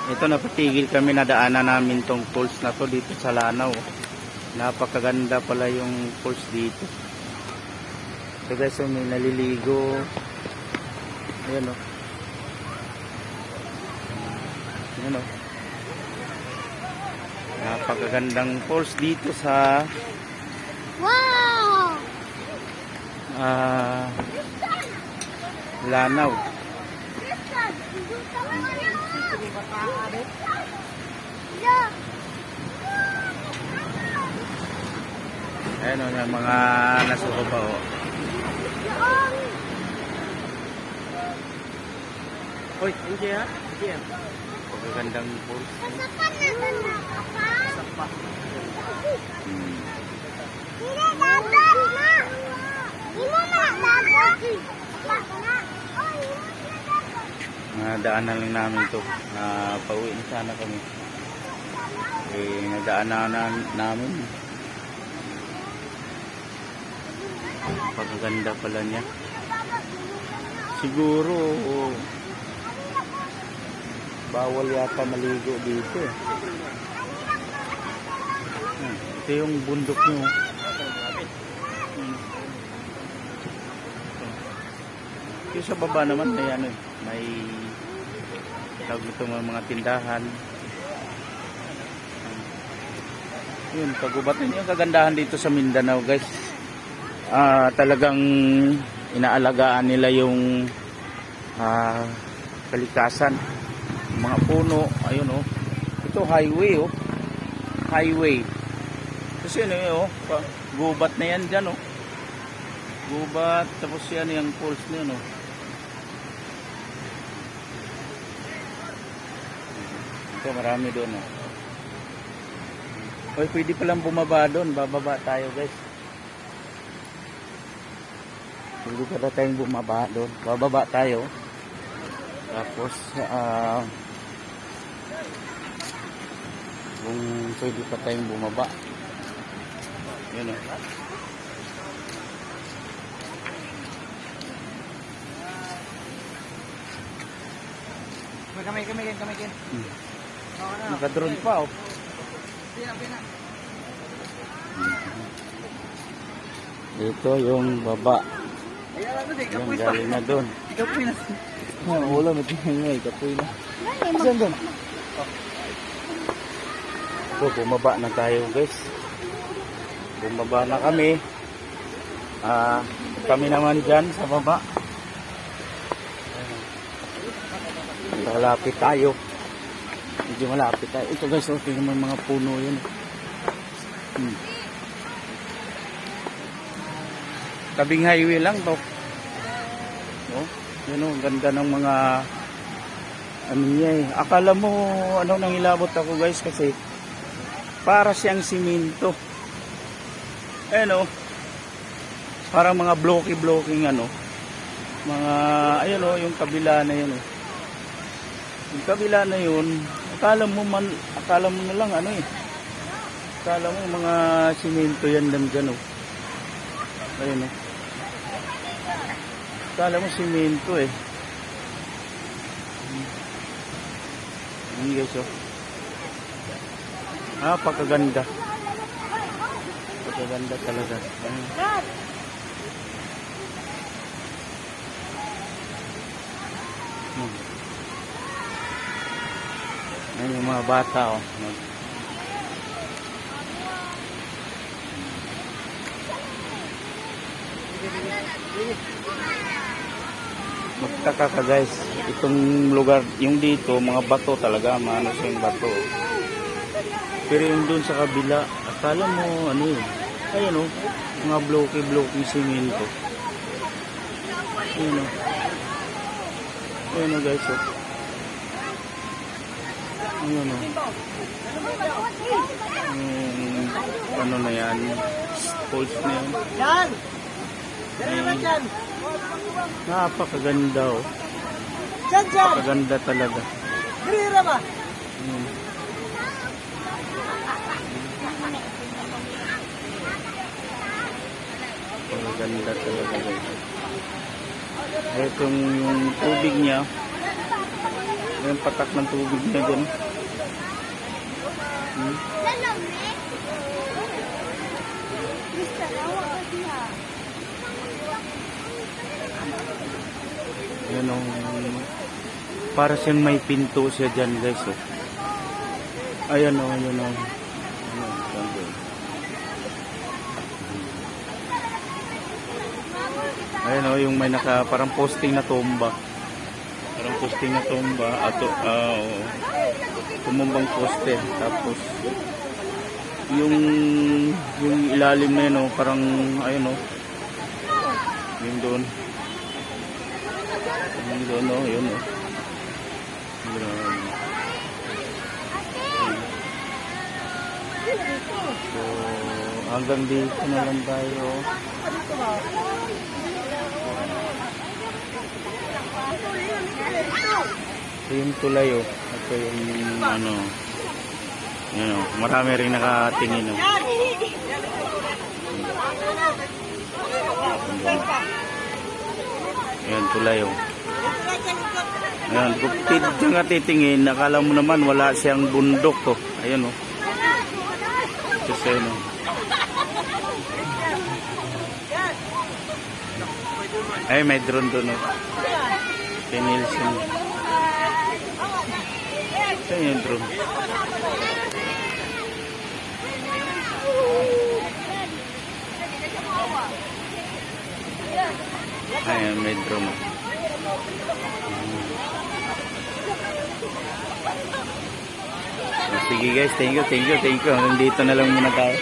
Ito, napatigil kami na daanan namin tong falls na to dito sa Lanao. Napakaganda pala yung falls dito. So guys, so may naliligo. Ayan o. Ayan o. Napakagandang falls dito sa Wow! Lanao. Ayan o, yung mga nasuko pa o. Hoy, hindi ha? Hindi ha? Pagkagandang falls. Nadaanan lang namin to. Pauwi na sana kami. Nadaanan namin. Pagkaganda pala niya. Siguro bawal yata maligo dito. Ito yung bundok nyo. Yung sa baba naman may ano, may tawag itong mga tindahan. Yun, kagubatan yung kagandahan dito sa Mindanao, guys. Talagang inaalagaan nila yung kalikasan, mga puno. Ayun oh, ito highway oh, highway. Kasi ano yun oh, gubat na yan dyan oh, gubat. Tapos yan yung falls na yun oh. Ito marami doon oh. Oy, pwede palang bumaba doon, bababa tayo guys. Pwede pala tayong bumaba doon, bababa tayo. Tapos kung pwede pa tayong bumaba. Yun o. Kamay. Nakadrone pa o. Dito yung baba. Yung galing na doon. Kapoy na. Wala, may kapoy na. Saan doon? So, bumaba na tayo guys. Bumaba na kami. Kami naman dyan sa baba. Malapit tayo. Medyo malapit tayo. Ito guys, okay naman mga puno yun. Tabing highway lang to. Oh, yun o, ganda ng mga ano niya eh. Akala mo ano nang ilabot ako guys kasi para siyang simento. Ayan o. Parang mga blocky-blocking ano. Mga, ayun o, yung kabila na yun o. Yung kabila na yun, akala mo na lang ano eh. Akala mo mga simento yan lang dyan o. Ayun o. Akala mo simento eh. Ayan guys o. Pakaganda. Pakaganda talaga. Ayan yung mga bata oh. Magtaka ka guys. Itong lugar, yung dito, mga bato talaga. Maano siya yung bato. Pero yung dun sa kabila, akala mo ano yun. Ayan oh. Mga blocky simento. Ayan oh. Ayan oh guys oh. Ayan o. Ano na yan? Falls na yan. Yan! Yan! Napakaganda o. Yan! Napakaganda talaga. Grira ba? Napakaganda talaga guys. Itong yung tubig niya Yung patak ng tubig na dyan. Hmm. Yan o. Para siyang may pinto siya dyan guys. Oh. Ayan o, ayan o. Ayan o, yung may naka parang posting na tumba. Parang posting na tumba. Ato, tumumbang poste. Tapos, yung ilalim na yun o, parang, ayun o. Yung doon. Yung doon o, yun o. So, hanggang dito na lang tayo. Ito yung tulay oh. Ito yung ano. Yan oh. Marami rin nakatingin oh. Ayan tulay oh. Ayan, kung nga titingin, nakala mo naman wala siyang bundok oh. Ayan oh. Kasi ano. Ay, may drone doon oh. Kay Nielsen. Saan yung drone? Ayan, may drone oh. Sige guys, thank you. Hanggang dito na lang muna tayo.